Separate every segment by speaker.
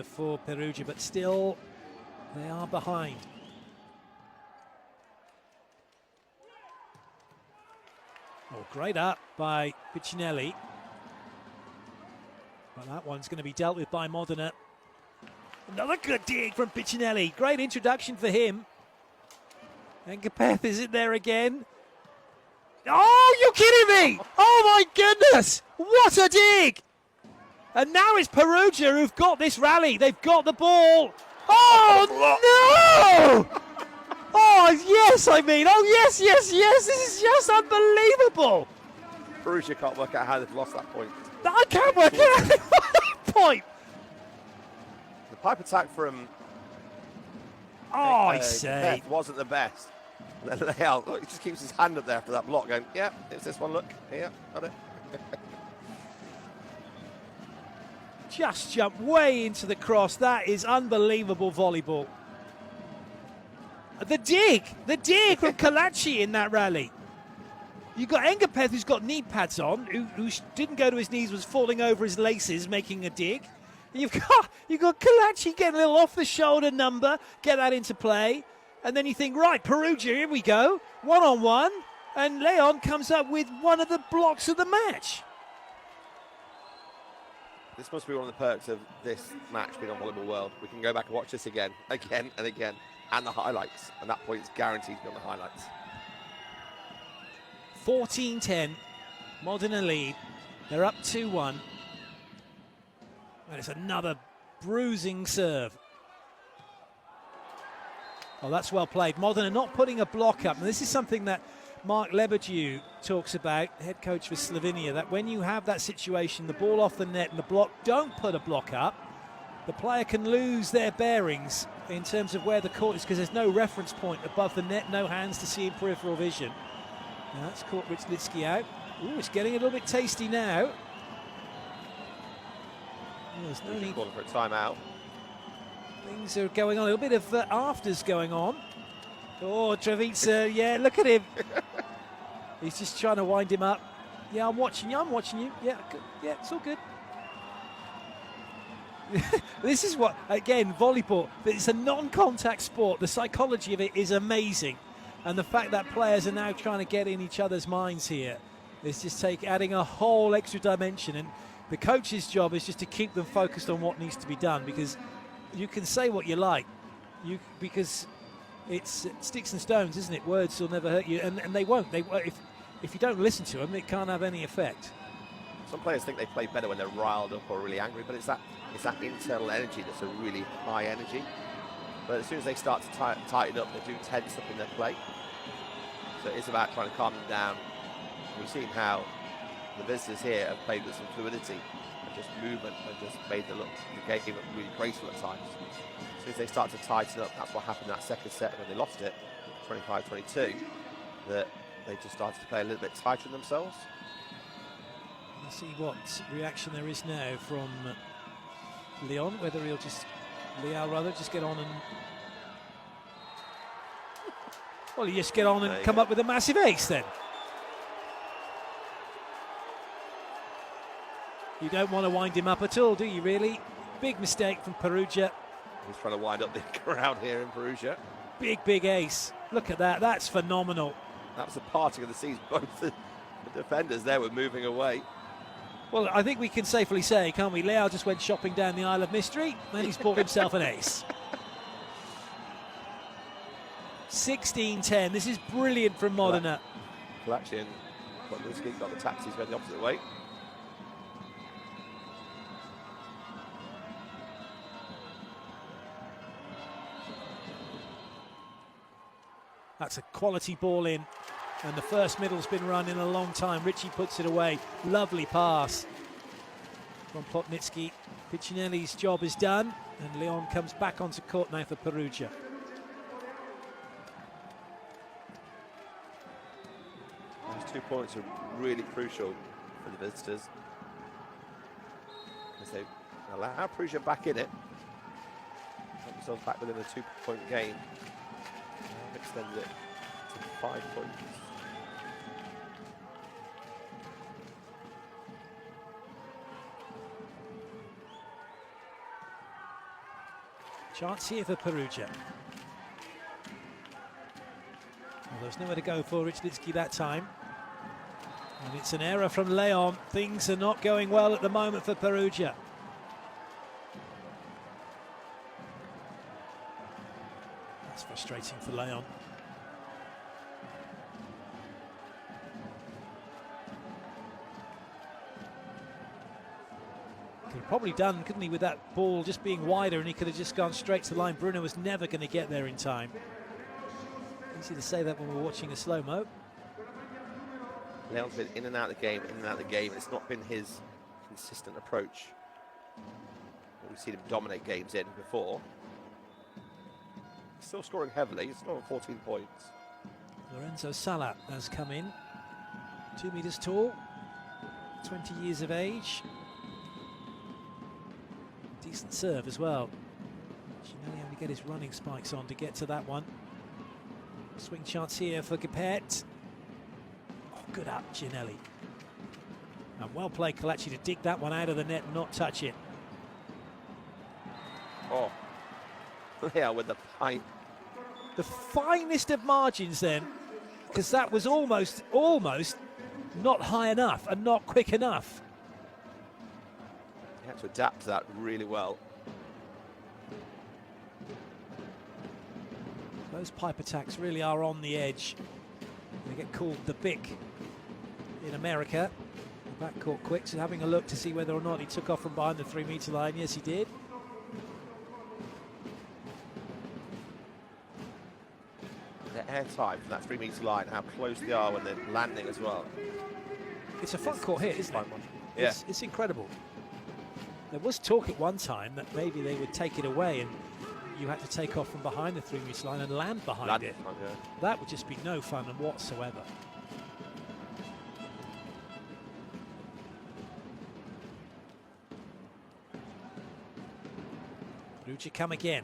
Speaker 1: for Perugia, but still they are behind. Oh, great up by Piccinelli. But that one's going to be dealt with by Modena. Another good dig from Piccinelli. Great introduction for him. And Capeth is in there again. Oh, you're kidding me! Oh my goodness! What a dig! And now it's Perugia who've got this rally. They've got the ball. Oh no! Oh yes, I mean, oh yes, yes, yes. This is just unbelievable.
Speaker 2: Perugia can't work out how they've lost that point.
Speaker 1: I can't work out how they've lost that point.
Speaker 2: The pipe attack from
Speaker 1: I say
Speaker 2: wasn't the best. Look, he just keeps his hand up there for that block, going, yeah, it's this one. Look, here, got it.
Speaker 1: Just jumped way into the cross. That is unbelievable volleyball. The dig from Kalachi in that rally. You've got Engapeth, who's got knee pads on, who didn't go to his knees, was falling over his laces, making a dig. And you've got Kalachi getting a little off the shoulder number, get that into play, and then you think, right, Perugia, here we go, 1-on-1, and Leon comes up with one of the blocks of the match.
Speaker 2: This must be one of the perks of this match being on Volleyball World. We can go back and watch this again and again, and the highlights. And that point is guaranteed to be on the highlights.
Speaker 1: 14-10, Modena lead. They're up 2-1. And it's another bruising serve. Oh, that's well played. Modena not putting a block up. And this is something that Mark Lebedew talks about, head coach for Slovenia, that when you have that situation, the ball off the net and the block, don't put a block up, the player can lose their bearings in terms of where the court is because there's no reference point above the net, no hands to see in peripheral vision. Now that's caught Rychlitsky out. Ooh, it's getting a little bit tasty now. There's no need.
Speaker 2: Calling for a timeout.
Speaker 1: Things are going on, a little bit of afters going on. Oh, Travica, yeah, look at him. He's just trying to wind him up. Yeah, I'm watching you. Yeah, good. Yeah, it's all good. This is what, again, volleyball, it's a non-contact sport. The psychology of it is amazing. And the fact that players are now trying to get in each other's minds here is just adding a whole extra dimension. And the coach's job is just to keep them focused on what needs to be done, because you can say what you like, because it's sticks and stones, isn't it? Words will never hurt you, and they won't. If you don't listen to them, it can't have any effect.
Speaker 2: Some players think they play better when they're riled up or really angry, but it's that internal energy that's a really high energy. But as soon as they start to tighten up, they do tense up in their play. So it's about trying to calm them down. We've seen how the visitors here have played with some fluidity and just movement and just made the game look really graceful at times. As soon as they start to tighten up, that's what happened in that second set when they lost it, 25-22, that they just started to play a little bit tighter themselves.
Speaker 1: Let's see what reaction there is now from Leon, whether he'll just get on and... Well, you just get on and come up with a massive ace then. You don't want to wind him up at all, do you really? Big mistake from Perugia.
Speaker 2: He's trying to wind up the crowd here in Perugia.
Speaker 1: Big ace. Look at that. That's phenomenal.
Speaker 2: That was the parting of the seas. Both the defenders there were moving away.
Speaker 1: Well, I think we can safely say, can't we? Leao just went shopping down the Isle of Mystery, and he's bought himself an ace. 16-10. This is brilliant from Modena.
Speaker 2: Kalachi and Rychlitsky got the taxis going the opposite way.
Speaker 1: That's a quality ball in, and the first middle's been run in a long time. Richie puts it away. Lovely pass from Plotnitsky. Piccinelli's job is done, and Leon comes back onto court now for Perugia.
Speaker 2: Those 2 points are really crucial for the visitors, because they allow Perugia back in it, put themselves back within a 2-point game. Extended it to 5 points.
Speaker 1: Chance here for Perugia. Well, there's nowhere to go for Richnicki that time. And it's an error from Leon. Things are not going well at the moment for Perugia. That's frustrating for Leon. Could have probably done, couldn't he, with that ball just being wider, and he could have just gone straight to the line. Bruno was never going to get there in time. Easy to say that when we're watching a slow-mo.
Speaker 2: Leon's been in and out of the game, in and out of the game. It's not been his consistent approach. We've seen him dominate games in before. He's still scoring heavily. He's still on 14 points.
Speaker 1: Lorenzo Sala has come in. 2 meters tall, 20 years of age. Decent serve as well. Ginelli having to get his running spikes on to get to that one. Swing chance here for Gapet. Oh, good up, Ginelli. And well played, Kalachi, to dig that one out of the net and not touch it.
Speaker 2: Oh, yeah, with the pint.
Speaker 1: The finest of margins then, because that was almost not high enough and not quick enough.
Speaker 2: He had to adapt to that really well.
Speaker 1: Those pipe attacks really are on the edge. They get called the Bic in America. Backcourt quick, so having a look to see whether or not he took off from behind the 3 meter line. Yes, he did.
Speaker 2: The air time from that 3 meter line, how close they are when they're landing as well.
Speaker 1: It's a front court hit, isn't it?
Speaker 2: Yeah.
Speaker 1: It's incredible. There was talk at one time that maybe they would take it away and you had to take off from behind the 3 meter line and land behind it.
Speaker 2: Yeah.
Speaker 1: That would just be no fun whatsoever. Perugia come again.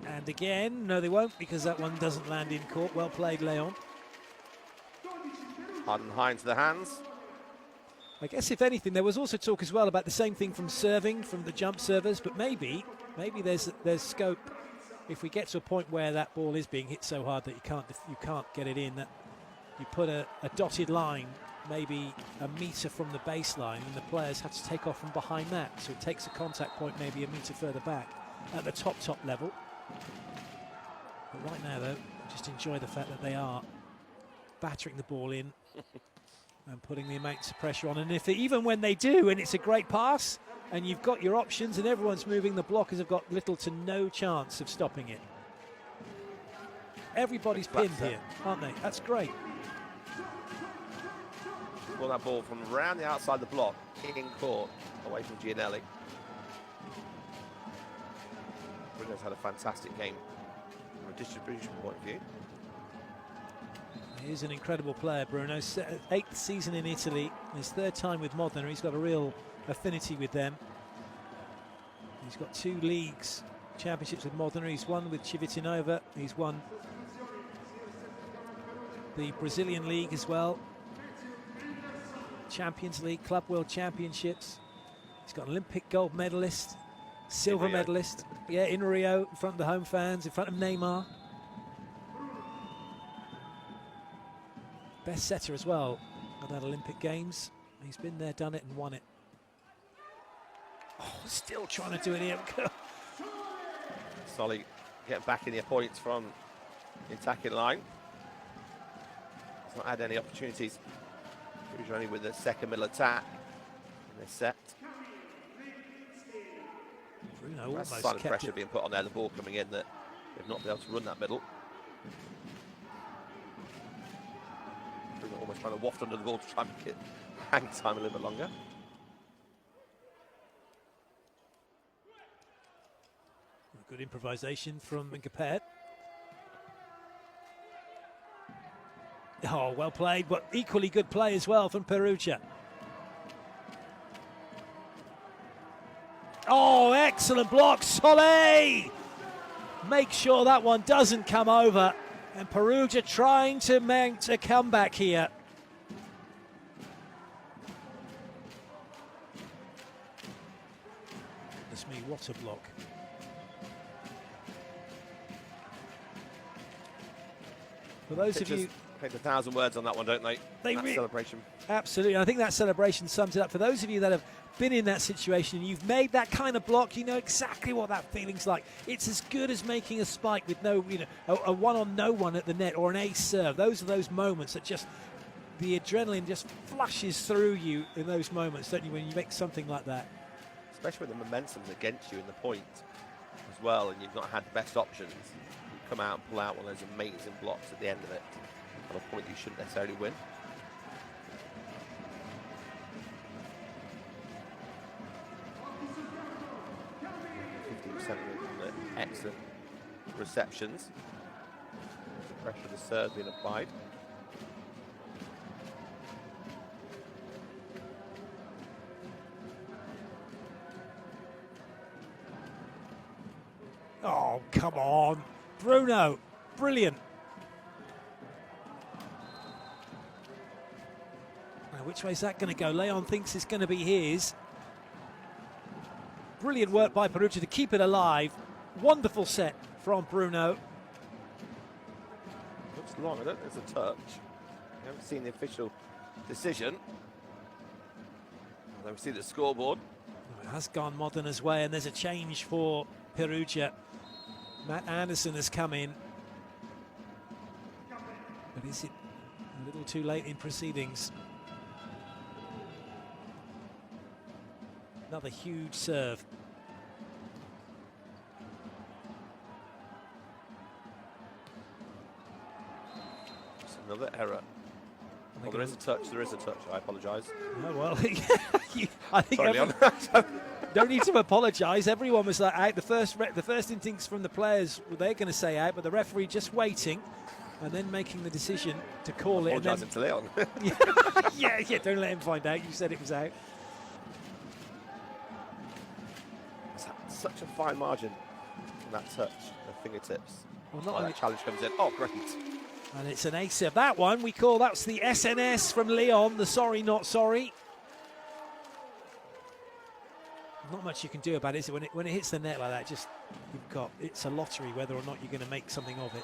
Speaker 1: And again, no they won't, because that one doesn't land in court. Well played, Leon.
Speaker 2: Harden high into the hands.
Speaker 1: I guess if anything, there was also talk as well about the same thing from serving, from the jump servers, but maybe there's scope if we get to a point where that ball is being hit so hard that you can't get it in, that you put a dotted line maybe a metre from the baseline and the players have to take off from behind that, so it takes a contact point maybe a metre further back at the top level. But right now though, just enjoy the fact that they are battering the ball in and putting the amounts of pressure on, and even when they do and it's a great pass and you've got your options and everyone's moving, the blockers have got little to no chance of stopping it. Everybody's pinned here, aren't they? That's great.
Speaker 2: Well, that ball from around the outside the block, in court, away from Gianelli. Bruno's had a fantastic game from a distribution point of view.
Speaker 1: He is an incredible player, Bruno. 8th season in Italy, his 3rd time with Modena. He's got a real affinity with them. He's got 2 leagues championships with Modena. He's won with Civitanova. He's won the Brazilian League as well. Champions League, Club World Championships. He's got an Olympic gold medalist, silver medalist. Yeah, in Rio, in front of the home fans, in front of Neymar. Best setter as well at that Olympic Games. He's been there, done it, and won it. Oh, still trying to do it here.
Speaker 2: Solly getting back in the points from the attacking line. He's not had any opportunities. He's only with the second middle attack in this set.
Speaker 1: Bruno
Speaker 2: That's
Speaker 1: almost
Speaker 2: silent
Speaker 1: kept
Speaker 2: pressure
Speaker 1: it.
Speaker 2: being put on there, the ball coming in, that they've not been able to run that middle. Bruno almost trying to waft under the ball to try and make it hang time a little bit longer.
Speaker 1: Good improvisation from Gapet. Oh, well played, but equally good play as well from Perugia. Oh, excellent block, Soleil! Make sure that one doesn't come over. And Perugia trying to mount a comeback here. Goodness me, what a block. For those of you,
Speaker 2: paint 1,000 words on that one, don't they? That celebration.
Speaker 1: Absolutely. And I think that celebration sums it up. For those of you that have been in that situation and you've made that kind of block, you know exactly what that feeling's like. It's as good as making a spike with no, a one on no one at the net or an ace serve. Those are those moments that just, the adrenaline just flushes through you in those moments, don't you, when you make something like that?
Speaker 2: Especially when the momentum's against you in the point as well, and you've not had the best options. You come out and pull out one of those amazing blocks at the end of it on a point you shouldn't necessarily win. Excellent receptions. The pressure of the serve being applied.
Speaker 1: Oh, come on. Bruno, brilliant. Now, which way is that going to go? Leon thinks it's going to be his. Brilliant work by Perugia to keep it alive. Wonderful set from Bruno.
Speaker 2: Looks long, I don't think it's a touch. We haven't seen the official decision. Although we see the scoreboard.
Speaker 1: It has gone Modena's way, and there's a change for Perugia. Matt Anderson has come in. But is it a little too late in proceedings? Another huge serve.
Speaker 2: It's another error. Well, there is a touch. There is a touch. I apologise.
Speaker 1: Oh, well, I think don't need to apologise. Everyone was like out. The first instincts from the players, they're going to say out, but the referee just waiting and then making the decision to call it.
Speaker 2: Apologising to Leon.
Speaker 1: yeah, don't let him find out. You said it was out.
Speaker 2: Such a fine margin in that touch, the fingertips.
Speaker 1: Well, not
Speaker 2: that challenge comes in. Oh, great.
Speaker 1: And it's an ace of that one. We call that's the SNS from Leon, the sorry, not sorry. Not much you can do about it, is it? When it hits the net like that, just it's a lottery whether or not you're going to make something of it.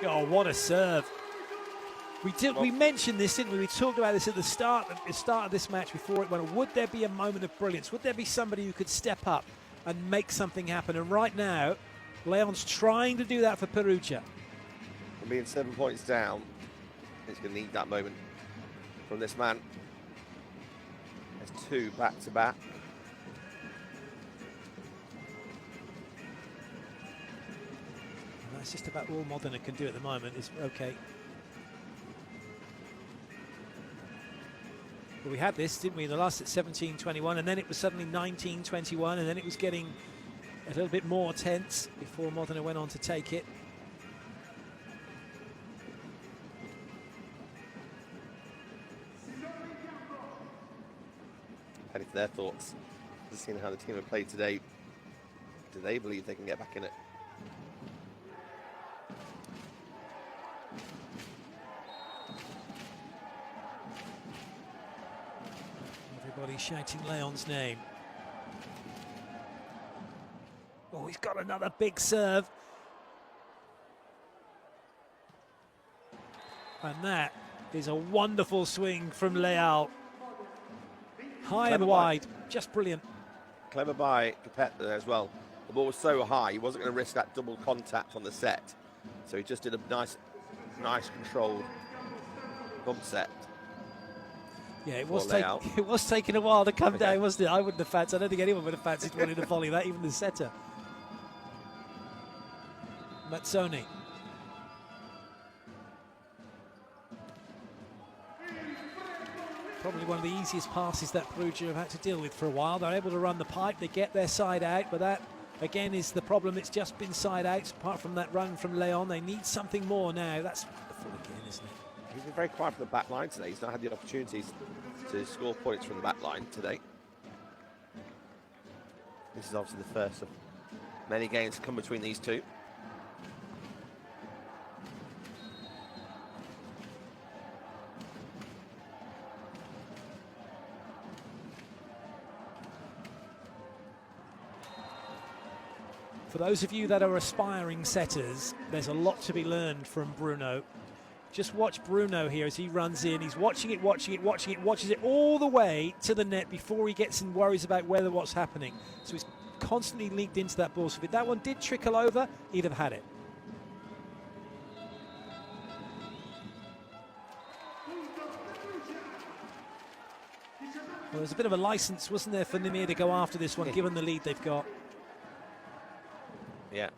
Speaker 1: Oh, what a serve. We mentioned this, didn't we? We talked about this at the start of this match before it went. Would there be a moment of brilliance? Would there be somebody who could step up and make something happen? And right now, Leon's trying to do that for Perugia.
Speaker 2: And being 7 points down, he's going to need that moment from this man. There's two back-to-back.
Speaker 1: That's just about all Modena can do at the moment. Is okay. But we had this, didn't we? The last at 17-21, and then it was suddenly 19-21, and then it was getting a little bit more tense before Modena went on to take it.
Speaker 2: Penny for their thoughts. Just seeing how the team have played today, do they believe they can get back in it?
Speaker 1: Everybody shouting Leon's name. Oh, he's got another big serve. And that is a wonderful swing from Leal. High and wide, just brilliant.
Speaker 2: Clever by Capet there as well. The ball was so high, he wasn't going to risk that double contact on the set. So he just did a nice controlled bump set.
Speaker 1: Yeah, it was taking a while to come down, wasn't it? I wouldn't have fancied. I don't think anyone would have fancied wanting to volley that, even the setter. Mazzoni. Probably one of the easiest passes that Perugia have had to deal with for a while. They're able to run the pipe, they get their side out, but that again is the problem. It's just been side out. Apart from that run from Leon, they need something more now. That's wonderful again, isn't it?
Speaker 2: He's been very quiet from the back line today. He's not had the opportunities to score points from the back line today. This is obviously the first of many games to come between these two.
Speaker 1: For those of you that are aspiring setters, there's a lot to be learned from Bruno. Just watch Bruno here as he runs in. He's watching it, watches it all the way to the net before he gets and worries about what's happening. So he's constantly linked into that ball. So if that one did trickle over, he'd have had it. Well, there's a bit of a license, wasn't there, for Nimir to go after this one, given the lead they've got.
Speaker 2: Yeah,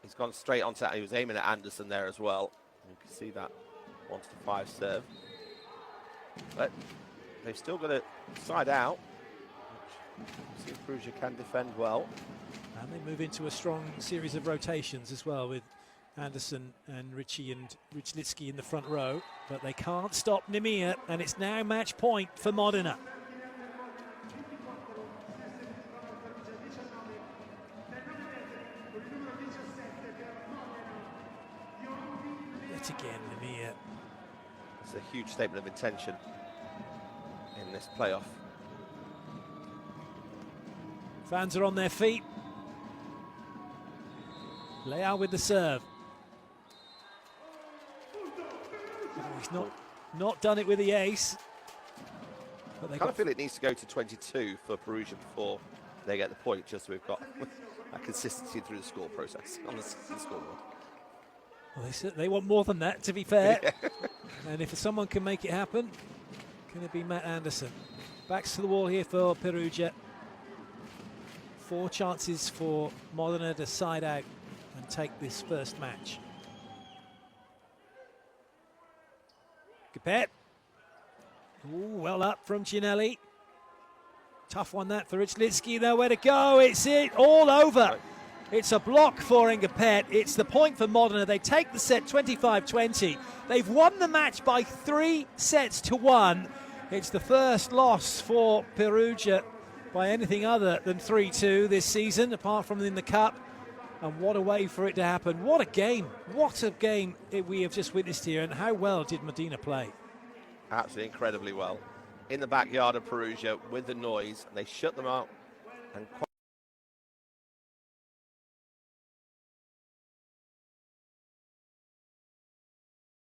Speaker 2: he's gone straight onto that. He was aiming at Anderson there as well. You can see that 1-5 serve. But they've still got to side out. See if Perugia can defend well.
Speaker 1: And they move into a strong series of rotations as well, with Anderson and Richie and Richlitsky in the front row. But they can't stop Nimir, and it's now match point for Modena. Again, Nimir.
Speaker 2: It's a huge statement of intention in this playoff.
Speaker 1: Fans are on their feet. Leao with the serve. Oh, he's not done it with the ace. But
Speaker 2: I kind of feel it needs to go to 22 for Perugia before they get the point, just so we've got that consistency through the score process on the scoreboard.
Speaker 1: Well, they want more than that, to be fair.
Speaker 2: Yeah.
Speaker 1: And if someone can make it happen, can it be Matt Anderson? Backs to the wall here for Perugia. 4 chances for Modena to side out and take this first match. Capet. Ooh, well up from Cinelli. Tough one that for Richlitsky. Nowhere to go. It's it all over. It's a block for Ngapet. It's the point for Modena. They take the set 25-20. They've won the match by 3 sets to 1. It's the first loss for Perugia by anything other than 3-2 this season, apart from in the Cup. And what a way for it to happen. What a game. What a game we have just witnessed here. And how well did Modena play?
Speaker 2: Absolutely incredibly well. In the backyard of Perugia with the noise. They shut them out. And